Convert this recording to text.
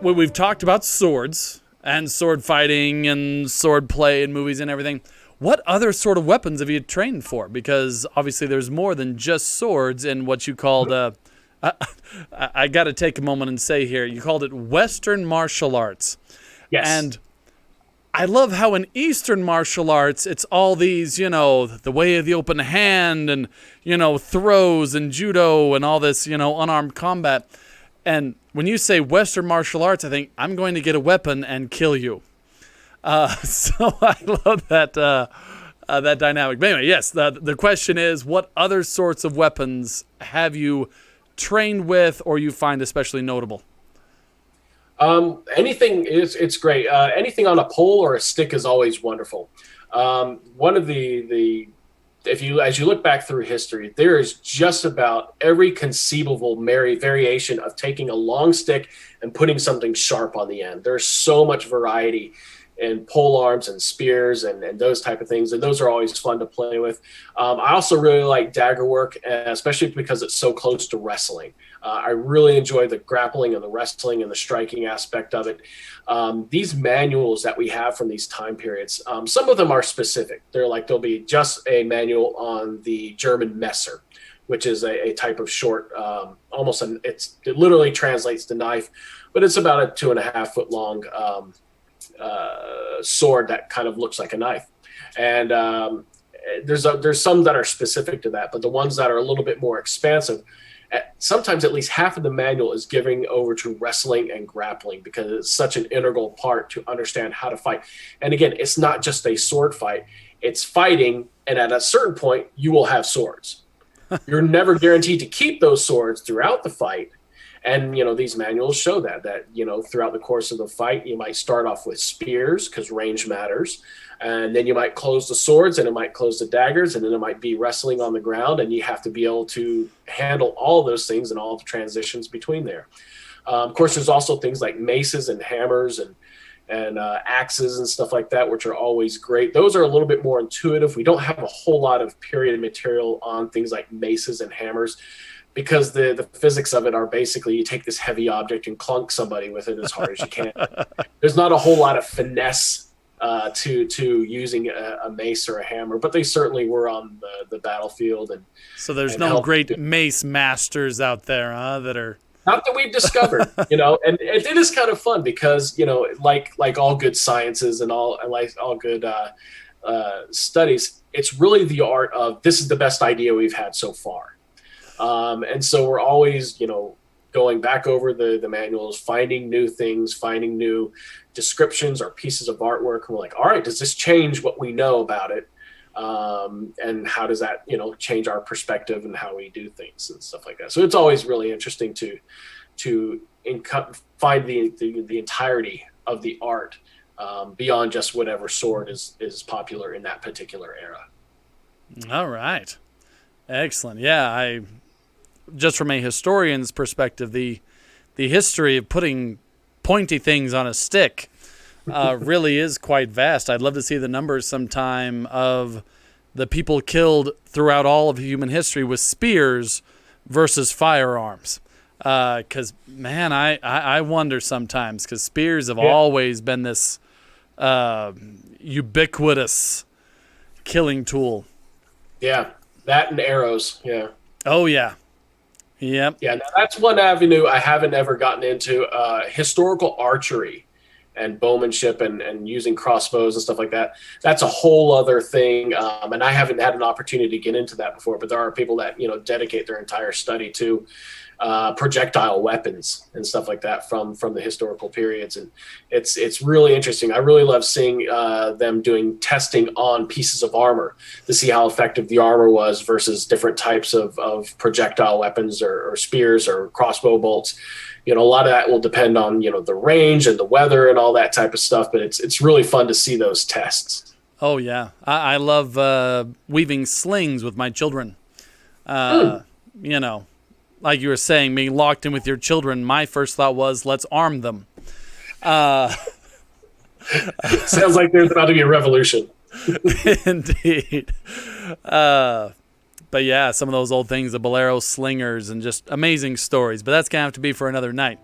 we've talked about swords and sword fighting and sword play in movies and everything. What other sort of weapons have you trained for? Because obviously there's more than just swords in what you called, I got to take a moment and say here, you called it Western martial arts. Yes. And I love how in Eastern martial arts, it's all these, the way of the open hand and, throws and judo and all this, unarmed combat. And when you say Western martial arts, I think I'm going to get a weapon and kill you. So I love that that dynamic. But anyway, yes, the question is, what other sorts of weapons have you trained with or you find especially notable? Anything is it's great. Anything on a pole or a stick is always wonderful. One of the if you as you look back through history, there is just about every conceivable variation of taking a long stick and putting something sharp on the end. There's so much variety in pole arms and spears and those type of things, and those are always fun to play with. I also really like dagger work, especially because it's so close to wrestling. I really enjoy the grappling and the wrestling and the striking aspect of it. These manuals that we have from these time periods, some of them are specific. There'll be just a manual on the German Messer, which is a type of short, it literally translates to knife, but it's about a 2.5 foot long sword that kind of looks like a knife. And there's some that are specific to that, but the ones that are a little bit more expansive, sometimes at least half of the manual is giving over to wrestling and grappling because it's such an integral part to understand how to fight. And again, it's not just a sword fight, it's fighting. And at a certain point, you will have swords. You're never guaranteed to keep those swords throughout the fight. And, these manuals show that throughout the course of the fight, you might start off with spears because range matters. And then you might close the swords and it might close the daggers. And then it might be wrestling on the ground. And you have to be able to handle all of those things and all the transitions between there. Of course, there's also things like maces and hammers and axes and stuff like that, which are always great. Those are a little bit more intuitive. We don't have a whole lot of period material on things like maces and hammers, because the physics of it are basically you take this heavy object and clunk somebody with it as hard as you can. There's not a whole lot of finesse to using a mace or a hammer, but they certainly were on the battlefield. And so there's no great mace masters out there, that are... Not that we've discovered, and it is kind of fun because, like all good sciences and like all good studies, it's really the art of this is the best idea we've had so far. And so we're always, going back over the manuals, finding new things, finding new descriptions or pieces of artwork. And we're like, all right, does this change what we know about it? And how does that, change our perspective and how we do things and stuff like that. So it's always really interesting to find the entirety of the art beyond just whatever sword is popular in that particular era. All right. Excellent. Yeah, just from a historian's perspective, the history of putting pointy things on a stick really is quite vast. I'd love to see the numbers sometime of the people killed throughout all of human history with spears versus firearms. Because, man, I wonder sometimes, because spears have always been this ubiquitous killing tool. Yeah, that and arrows, yeah. Oh, yeah. Yep. Yeah, now that's one avenue I haven't ever gotten into. Historical archery and bowmanship and using crossbows and stuff like that. That's a whole other thing, and I haven't had an opportunity to get into that before, but there are people that, dedicate their entire study to projectile weapons and stuff like that from the historical periods. And it's really interesting. I really love seeing them doing testing on pieces of armor to see how effective the armor was versus different types of projectile weapons or spears or crossbow bolts. A lot of that will depend on, the range and the weather and all that type of stuff, but it's really fun to see those tests. Oh, yeah. I love weaving slings with my children. Like you were saying, being locked in with your children, my first thought was, let's arm them. Sounds like there's about to be a revolution. Indeed. But yeah, some of those old things, the bolero slingers, and just amazing stories. But that's going to have to be for another night.